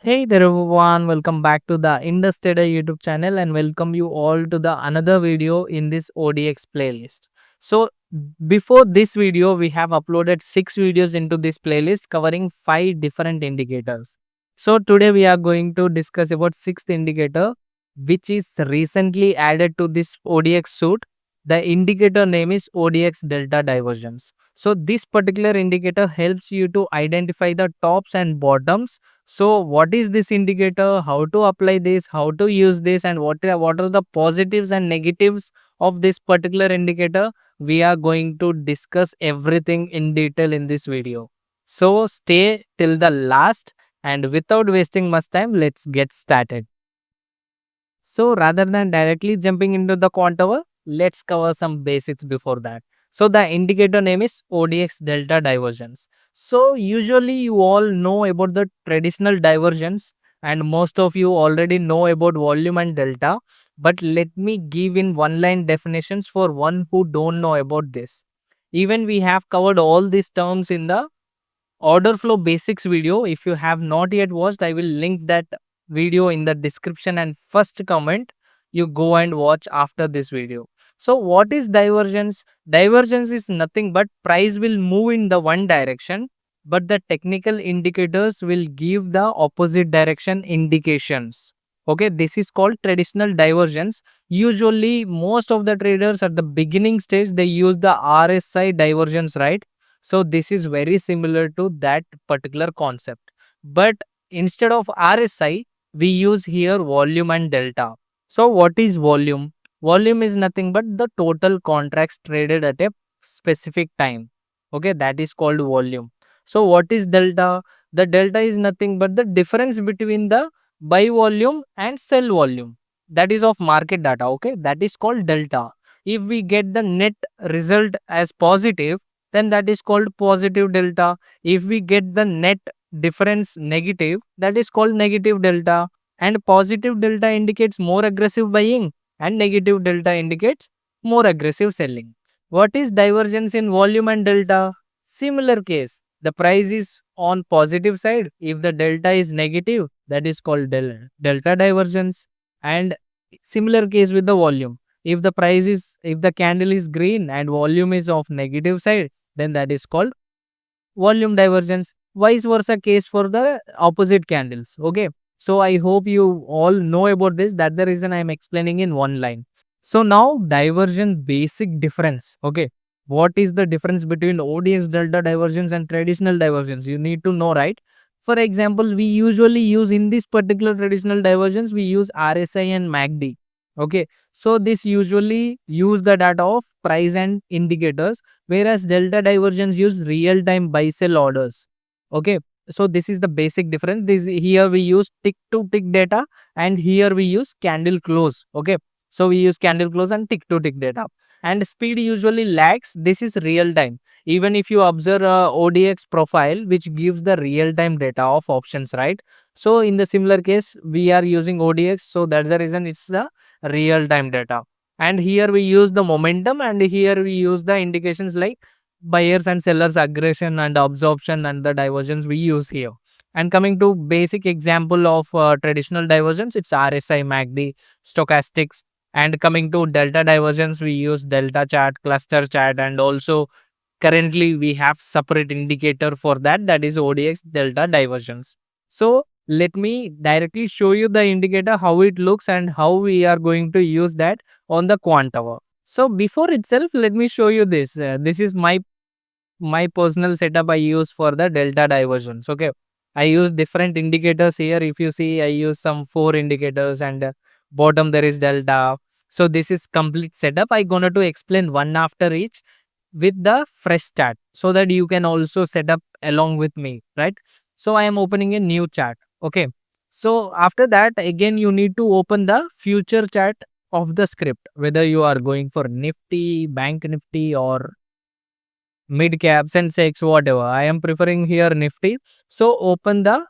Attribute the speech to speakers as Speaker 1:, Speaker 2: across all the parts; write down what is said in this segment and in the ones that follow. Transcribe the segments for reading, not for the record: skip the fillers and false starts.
Speaker 1: Hey there everyone, welcome back to the Indus YouTube channel and welcome you all to the another video in this ODX playlist. So before this video, we have uploaded 6 videos into this playlist covering 5 different indicators. So today we are going to discuss about 6th indicator which is recently added to this ODX suite. The indicator name is ODX Delta Divergence. So this particular indicator helps you to identify the tops and bottoms. So what is this indicator, how to apply this, how to use this, and what are the positives and negatives of this particular indicator? We are going to discuss everything in detail in this video. So stay till the last, and without wasting much time, let's get started. So rather than directly jumping into the quant hour, let's cover some basics before that. So the indicator name is ODX Delta Divergence. So usually you all know about the traditional divergence, and most of you already know about volume and delta. But let me give in one line definitions for one who don't know about this. Even we have covered all these terms in the order flow basics video. If you have not yet watched, I will link that video in the description and first comment you go and watch after this video. So what is divergence? Divergence is nothing but price will move in the one direction, but the technical indicators will give the opposite direction indications. Okay, this is called traditional divergence. Usually most of the traders at the beginning stage they use the RSI divergence, right? So this is very similar to that particular concept. But instead of RSI, we use here volume and delta. So what is volume? Volume is nothing but the total contracts traded at a specific time. Okay, that is called volume. So what is delta? The delta is nothing but the difference between the buy volume and sell volume. That is of market data. Okay, that is called delta. If we get the net result as positive, then that is called positive delta. If we get the net difference negative, that is called negative delta. And positive delta indicates more aggressive buying, and negative delta indicates more aggressive selling. What is divergence in volume and delta? Similar case. The price is on positive side. If the delta is negative, that is called delta divergence. And similar case with the volume. If the candle is green and volume is of negative side, then that is called volume divergence. Vice versa case for the opposite candles. Okay. So I hope you all know about this. That's the reason I am explaining in one line. So now divergence basic difference. Okay. What is the difference between ODX delta divergence and traditional divergence? You need to know, right? For example, we usually use in this particular traditional divergence, we use RSI and MACD. Okay. So this usually use the data of price and indicators, whereas delta divergence use real time buy sell orders. Okay, so this is the basic difference. This here we use tick to tick data, and here we use candle close. Okay, so we use candle close and tick to tick data, and speed usually lags. This is real time. Even if you observe a ODX profile which gives the real time data of options, right? So in the similar case we are using ODX, so that's the reason it's the real time data. And here we use the momentum, and here we use the indications like buyers and sellers aggression and absorption and the divergence we use here. And coming to basic example of traditional divergence, it's RSI, MACD, stochastics. And coming to delta divergence, we use delta chart, cluster chart, and also currently we have separate indicator for that, that is ODX delta divergence. So let me directly show you the indicator, how it looks and how we are going to use that on the quant hour. So before itself, let me show you this. This is my personal setup I use for the delta divergence. Okay, I use different indicators here. If you see, I use some 4 indicators, and bottom there is delta. So this is complete setup. I gonna to explain one after each with the fresh chart, so that you can also set up along with me, right? So I am opening a new chart. Okay, so after that, again you need to open the future chart of the script, whether you are going for Nifty, Bank Nifty, or mid cap, Sensex, whatever. I am preferring here Nifty. So open the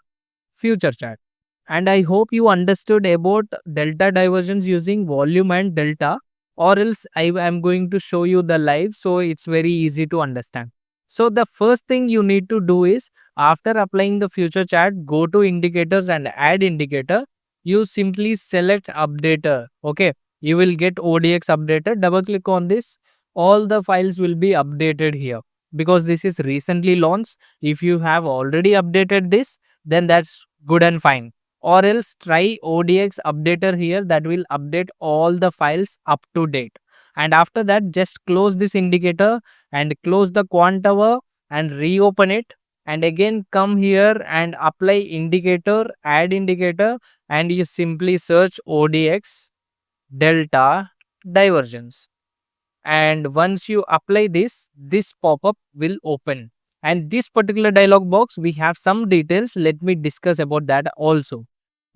Speaker 1: future chart. And I hope you understood about delta divergence using volume and delta, or else I am going to show you the live, so it's very easy to understand. So the first thing you need to do is, after applying the future chart, go to indicators and add indicator. You simply select updater. Okay, you will get ODX updater. Double click on this. All the files will be updated here because this is recently launched. If you have already updated this, then that's good and fine. Or else try ODX updater here, that will update all the files up to date. And after that, just close this indicator and close the quant tower and reopen it, and again come here and apply indicator, add indicator, and you simply search ODX Delta Divergence. And once you apply this pop-up will open, and this particular dialog box we have some details. Let me discuss about that also.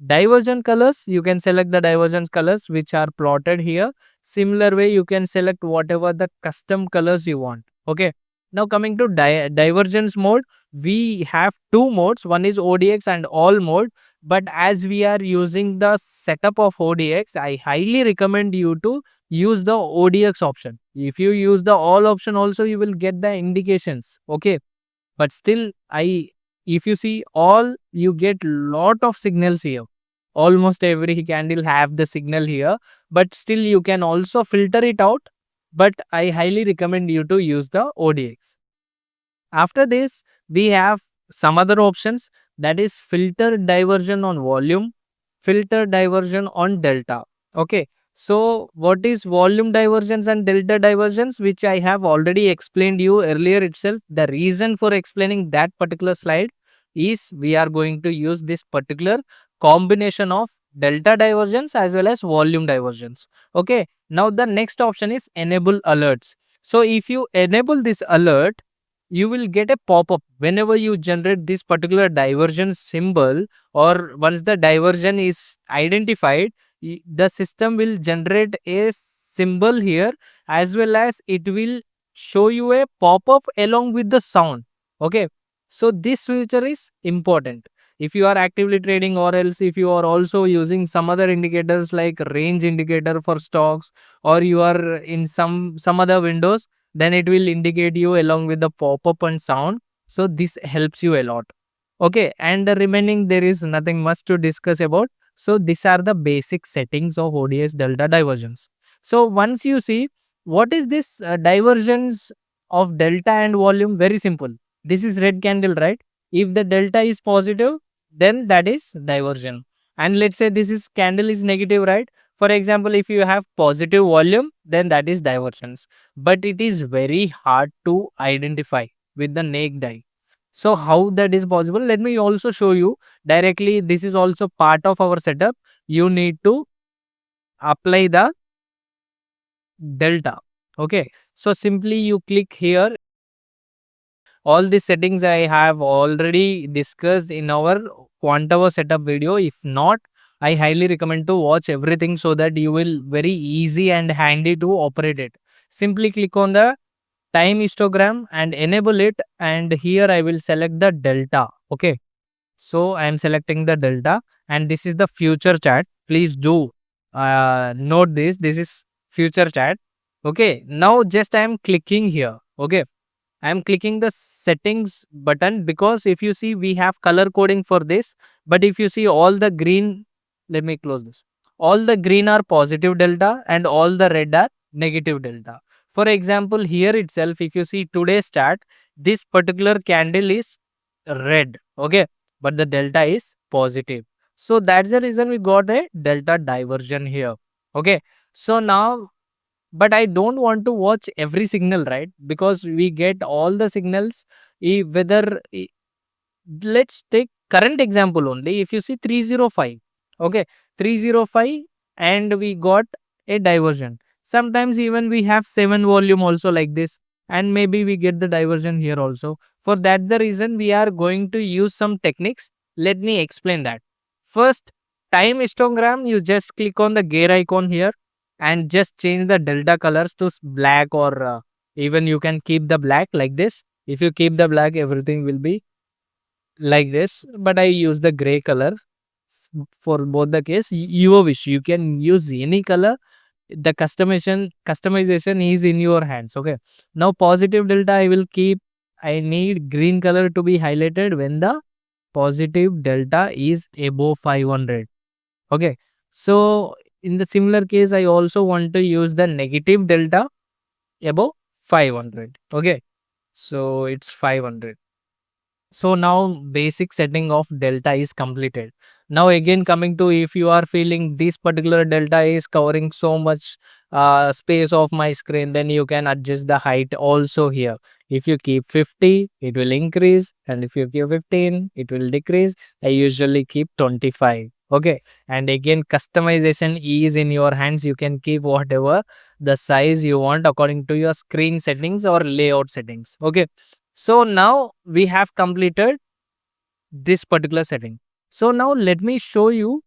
Speaker 1: Divergent colors, you can select the divergent colors which are plotted here. Similar way you can select whatever the custom colors you want. Okay, now coming to divergence mode, we have two modes. One is ODX and all mode, but as we are using the setup of ODX, I highly recommend you to use the ODX option. If you use the all option also, you will get the indications. Okay, but still, if you see all, you get lot of signals here. Almost every candle have the signal here, but still you can also filter it out, but I highly recommend you to use the ODX. After this, we have some other options, that is filter diversion on volume, filter diversion on delta. Okay, so what is volume divergence and delta divergence, which I have already explained you earlier itself. The reason for explaining that particular slide is we are going to use this particular combination of delta divergence as well as volume divergence. Okay, now the next option is enable alerts. So if you enable this alert, you will get a pop-up whenever you generate this particular divergence symbol, or once the diversion is identified, the system will generate a symbol here, as well as it will show you a pop-up along with the sound. Okay, so this feature is important if you are actively trading, or else if you are also using some other indicators like range indicator for stocks, or you are in some other windows, then it will indicate you along with the pop-up and sound. So this helps you a lot. Okay, and the remaining there is nothing much to discuss about. So these are the basic settings of ODS delta divergence. So once you see what is this divergence of delta and volume, very simple. This is red candle, right? If the delta is positive, then that is diversion. And let's say this is candle is negative, right? For example, if you have positive volume, then that is divergence. But it is very hard to identify with the naked eye. So how that is possible? Let me also show you directly. This is also part of our setup. You need to apply the delta. Okay. So simply you click here. All the settings I have already discussed in our quanthour setup video. If not, I highly recommend to watch everything so that you will very easy and handy to operate it. Simply click on the time histogram and enable it, and here I will select the delta. Okay, so I am selecting the delta, and this is the future chart. Please do note this is future chart. Okay, now just I am clicking here. Okay, I am clicking the settings button, because if you see we have color coding for this, but if you see all the green, let me close this. All the green are positive delta and all the red are negative delta. For example, here itself, if you see today's chart, this particular candle is red. Okay, but the delta is positive. So that's the reason we got a delta diversion here. Okay, so now, but I don't want to watch every signal, right? Because we get all the signals. Whether let's take current example only. If you see 305, okay, 305, and we got a diversion. Sometimes even we have 7 volume also like this, and maybe we get the diversion here also. For that the reason we are going to use some techniques. Let me explain that. First, time histogram, you just click on the gear icon here and just change the delta colors to black, or even you can keep the black like this. If you keep the black, everything will be like this, but I use the gray color for both the case. Your wish, you can use any color. The customization is in your hands. Okay, now positive delta I will keep, I need green color to be highlighted when the positive delta is above 500. Okay. So in the similar case, I also want to use the negative delta above 500. Okay. So it's 500. So now basic setting of delta is completed. Now again coming to, if you are feeling this particular delta is covering so much space of my screen, then you can adjust the height also here. If you keep 50, it will increase, and if you keep 15, it will decrease. I usually keep 25. Okay. And again, customization is in your hands. You can keep whatever the size you want according to your screen settings or layout settings. Okay. So now we have completed this particular setting. So now let me show you.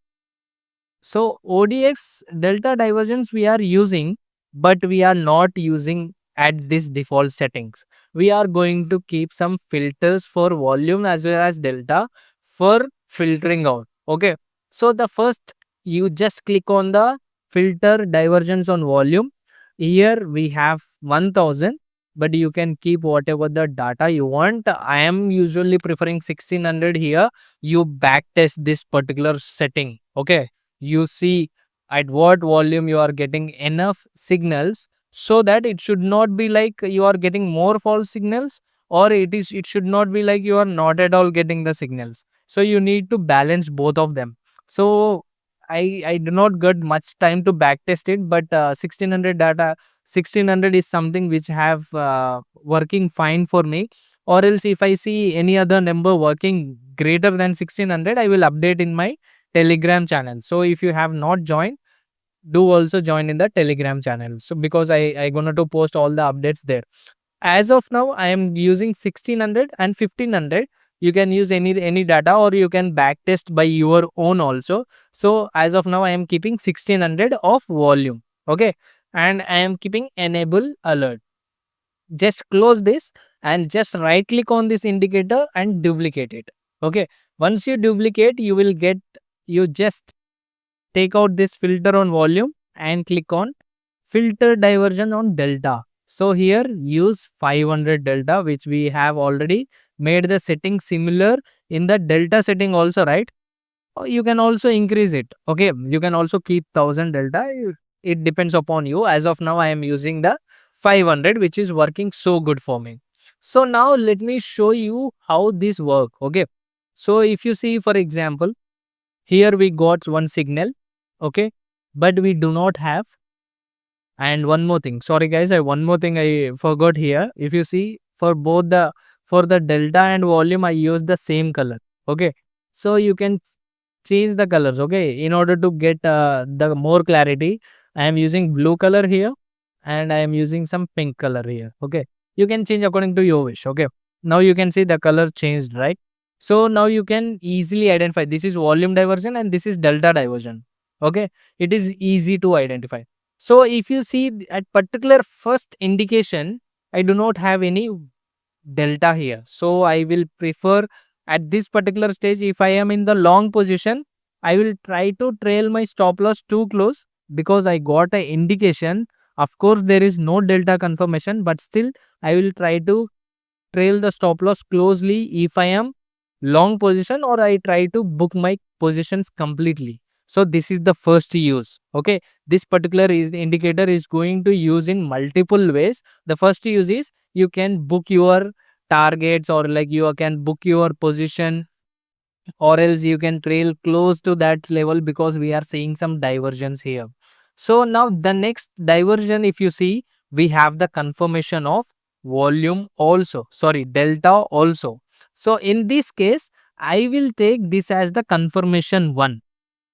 Speaker 1: So ODX delta divergence we are using, but we are not using at this default settings. We are going to keep some filters for volume as well as delta for filtering out. Okay. So the first, you just click on the filter divergence on volume. Here we have 1000, but you can keep whatever the data you want. I am usually preferring 1600 here. You back test this particular setting. Okay. You see at what volume you are getting enough signals, so that it should not be like you are getting more false signals, or it should not be like you are not at all getting the signals. So you need to balance both of them. So I do not get much time to backtest it, but 1600 data, 1600 is something which have working fine for me. Or else if I see any other number working greater than 1600, I will update in my Telegram channel. So if you have not joined, do also join in the Telegram channel. So because I gonna to post all the updates there. As of now, I am using 1600 and 1500. You can use any data, or you can backtest by your own also. So as of now, I am keeping 1600 of volume. Okay. And I am keeping enable alert. Just close this and just right click on this indicator and duplicate it. Okay. Once you duplicate, you just take out this filter on volume and click on filter diversion on delta. So here use 500 delta, which we have already made the setting similar in the delta setting also, right? Or you can also increase it. Okay. You can also keep 1000 delta. It depends upon you. As of now, I am using the 500, which is working so good for me. So now let me show you how this work. Okay. So if you see, for example, here we got one signal. Okay. But we do not have. And one more thing, sorry guys, one more thing I forgot here. If you see, for both the, for the delta and volume, I use the same color. Okay. So you can change the colors. Okay. In order to get the more clarity, I am using blue color here, and I am using some pink color here. Okay. You can change according to your wish. Okay. Now you can see the color changed, right? So now you can easily identify this is volume diversion and this is delta diversion. Okay. It is easy to identify. So if you see at particular first indication, I do not have any delta here. So I will prefer at this particular stage, if I am in the long position, I will try to trail my stop loss too close, because I got an indication. Of course, there is no delta confirmation, but still I will try to trail the stop loss closely if I am long position, or I try to book my positions completely. So this is the first use. Okay. This particular indicator is going to use in multiple ways. The first use is you can book your targets, or like you can book your position, or else you can trail close to that level, because we are seeing some divergence here. So now the next diversion, if you see, we have the confirmation of volume also, sorry, delta also. So in this case, I will take this as the confirmation one.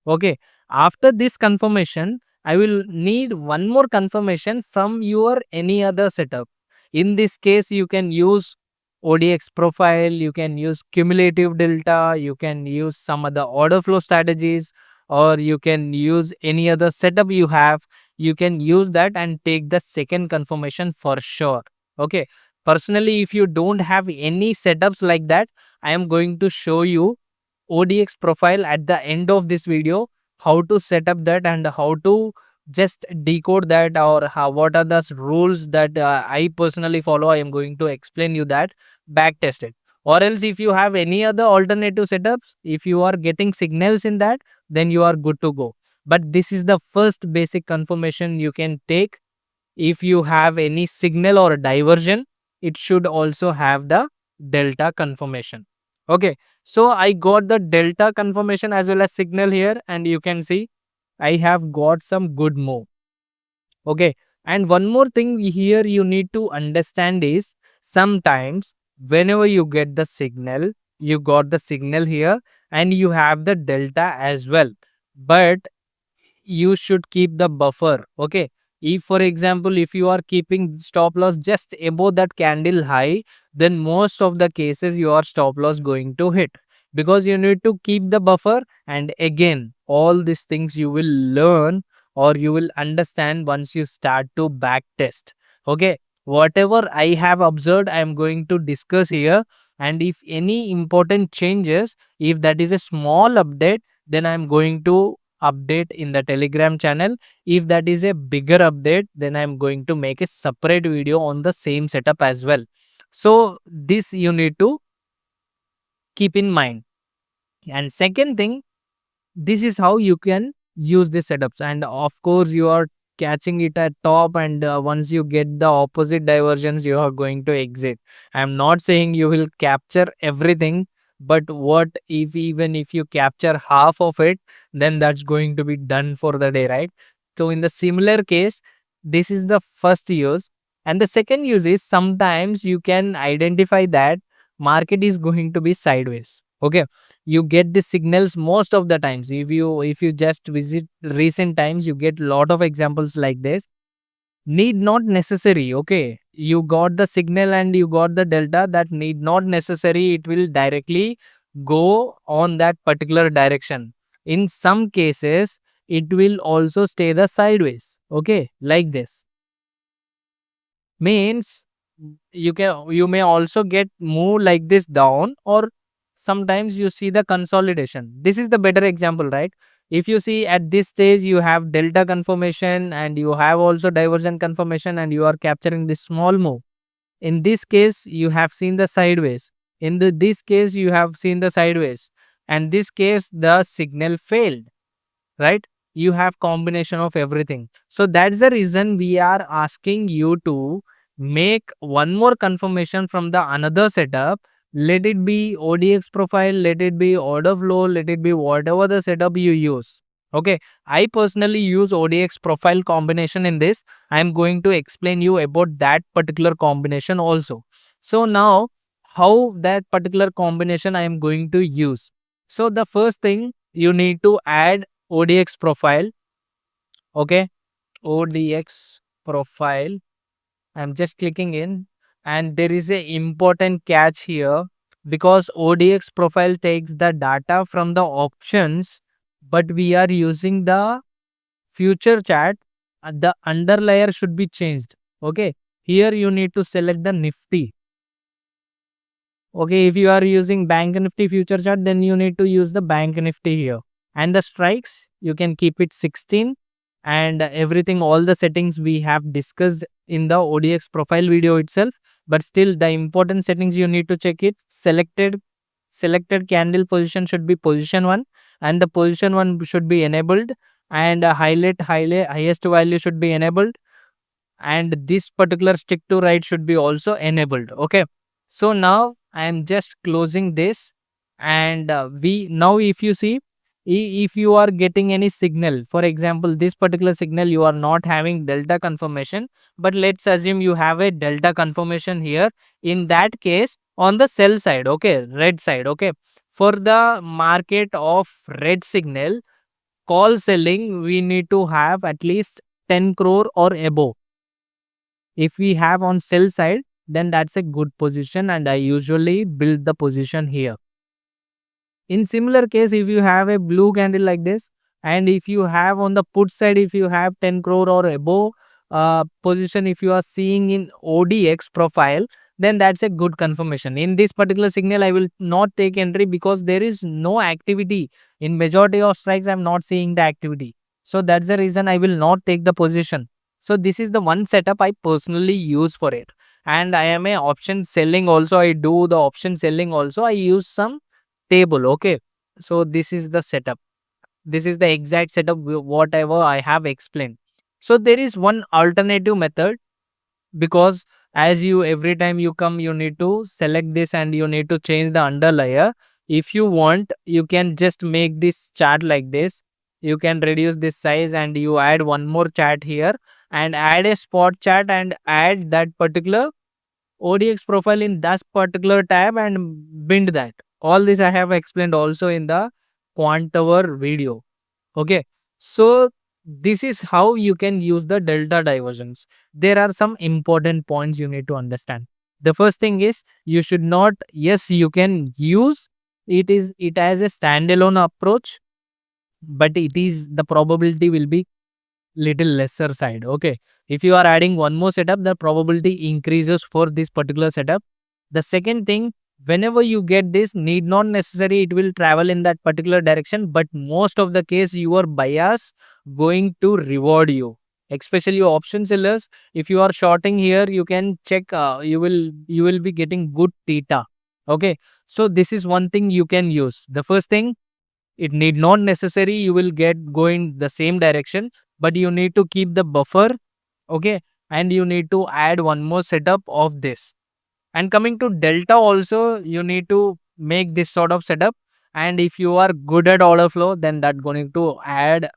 Speaker 1: Okay. After this confirmation, I will need one more confirmation from your any other setup. In this case, you can use ODX profile, you can use cumulative delta, you can use some other order flow strategies, or you can use any other setup you have. You can use that and take the second confirmation for sure. Okay. Personally, if you don't have any setups like that, I am going to show you ODX profile at the end of this video, how to set up that and how to just decode that, or how, what are the rules that I personally follow. I am going to explain you that, back test it. Or else if you have any other alternative setups, if you are getting signals in that, then you are good to go. But this is the first basic confirmation you can take. If you have any signal or diversion, it should also have the delta confirmation. Okay, so I got the delta confirmation as well as signal here, and you can see I have got some good move. Okay, and one more thing here you need to understand is, sometimes whenever you get the signal, you got the signal here and you have the delta as well, but you should keep the buffer. Okay, if for example if you are keeping stop loss just above that candle high, then most of the cases your stop loss going to hit, because you need to keep the buffer. And again, all these things you will learn or you will understand once you start to back test. Okay, whatever I have observed I am going to discuss here, and if any important changes, if that is a small update, then I am going to update in the Telegram channel. If that is a bigger update, then I'm going to make a separate video on the same setup as well. So this you need to keep in mind. And second thing, this is how you can use the setups. And of course you are catching it at top, and once you get the opposite divergence, you are going to exit. I'm not saying you will capture everything, but what if even if you capture half of it, then that's going to be done for the day, right? So in the similar case, this is the first use. And the second use is, sometimes you can identify that market is going to be sideways. Okay, you get the signals most of the times. If you just visit recent times, you get lot of examples like this. Need not necessary. Okay, you got the signal and you got the delta, that need not necessary it will directly go on that particular direction. In some cases it will also stay the sideways. Okay, like this means you may also get move like this down, or sometimes you see the consolidation. This is the better example, right? If you see at this stage you have delta confirmation and you have also divergent confirmation, and you are capturing this small move. In this case you have seen the sideways, in this case you have seen the sideways, and this case the signal failed, right? You have combination of everything. So that's the reason we are asking you to make one more confirmation from the another setup. Let it be ODX profile, let it be order flow, let it be whatever the setup you use. Okay, I personally use ODX profile combination in this. I am going to explain you about that particular combination also. So now how that particular combination I am going to use. So the first thing, you need to add ODX profile. Okay, ODX profile. I'm just clicking in, and there is a important catch here, because ODX profile takes the data from the options, but we are using the future chart. The underlayer should be changed. Okay, here you need to select the Nifty. Okay, if you are using Bank Nifty future chart, then you need to use the Bank Nifty here. And the strikes, you can keep it 16, and everything, all the settings we have discussed in the ODX profile video itself. But still the important settings you need to check it. Selected candle position should be position 1, and the position 1 should be enabled, and highlight highest value should be enabled, and this particular stick to right should be also enabled. Okay, so now I am just closing this, and we now if you see, if you are getting any signal, for example this particular signal you are not having delta confirmation, but let's assume you have a delta confirmation here. In that case, on the sell side, okay, red side, okay, for the market of red signal, call selling, we need to have at least 10 crore or above. If we have on sell side, then that's a good position, and I usually build the position here. In similar case, if you have a blue candle like this, and if you have on the put side, if you have 10 crore or above position, if you are seeing in ODX profile, then that's a good confirmation. In this particular signal, I will not take entry because there is no activity. In majority of strikes, I'm not seeing the activity. So that's the reason I will not take the position. So this is the one setup I personally use for it. And I am a option selling also. I do the option selling also. I use some table. Okay. So this is the setup. This is the exact setup whatever I have explained. So there is one alternative method, because as you every time you come you need to select this and you need to change the underlayer. If you want, you can just make this chart like this. You can reduce this size and you add one more chart here and add a spot chart and add that particular ODX profile in that particular tab and bind that. All this I have explained also in the Quantover video. Okay. So this is how you can use the delta divergence. There are some important points you need to understand. The first thing is you should not, yes, you can use it as a standalone approach, but it is the probability will be little lesser side. Okay. If you are adding one more setup, the probability increases for this particular setup. The second thing, whenever you get this, need not necessary it will travel in that particular direction, but most of the case your bias going to reward you. Especially your option sellers, if you are shorting here, you can check. You will be getting good theta. Okay, so this is one thing you can use. The first thing, it need not necessary you will get going the same direction, but you need to keep the buffer. Okay, and you need to add one more setup of this. And coming to delta also, you need to make this sort of setup. And if you are good at order flow, then that going to add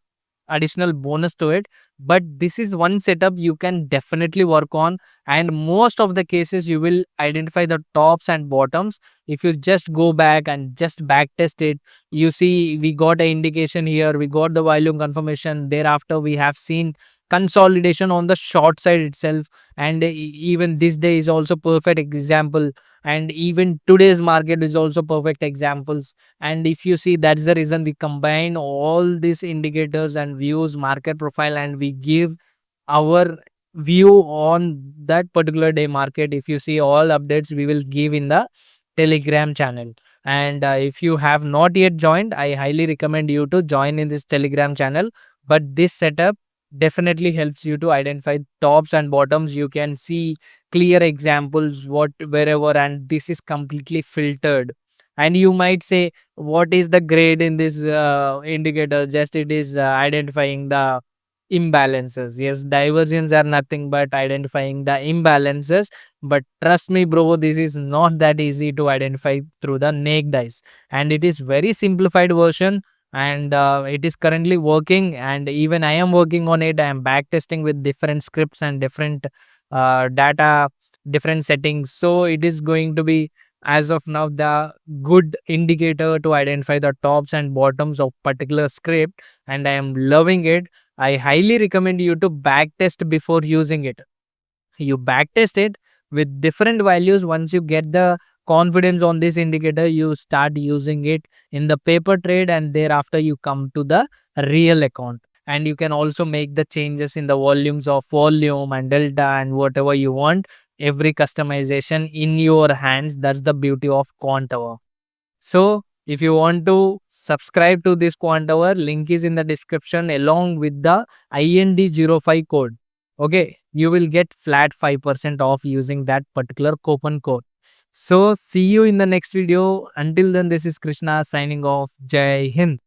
Speaker 1: additional bonus to it. But this is one setup you can definitely work on, and most of the cases you will identify the tops and bottoms. If you just go back and just back test it, you see we got an indication here, we got the volume confirmation, thereafter we have seen consolidation on the short side itself. And even this day is also perfect example, and even today's market is also perfect examples. And if you see, that's the reason we combine all these indicators and views market profile, and we give our view on that particular day market. If you see, all updates we will give in the Telegram channel. And if you have not yet joined, I highly recommend you to join in this Telegram channel. But this setup definitely helps you to identify tops and bottoms. You can see clear examples what wherever, and this is completely filtered. And you might say, what is the grade in this indicator? Just it is identifying the imbalances. Yes, divergences are nothing but identifying the imbalances. But trust me, bro, this is not that easy to identify through the naked eyes. And it is very simplified version, and it is currently working, and even I am working on it. I am back testing with different scripts and different data, different settings. So it is going to be, as of now, the good indicator to identify the tops and bottoms of particular script, and I am loving it. I highly recommend you to backtest before using it. You backtest it with different values. Once you get the confidence on this indicator, you start using it in the paper trade, and thereafter you come to the real account. And you can also make the changes in the volumes of volume and delta and whatever you want. Every customization in your hands. That's the beauty of Quantover. So if you want to subscribe to this Quantover, link is in the description along with the IND05 code. Okay, you will get flat 5% off using that particular coupon code. So see you in the next video. Until then, this is Krishna signing off. Jai Hind.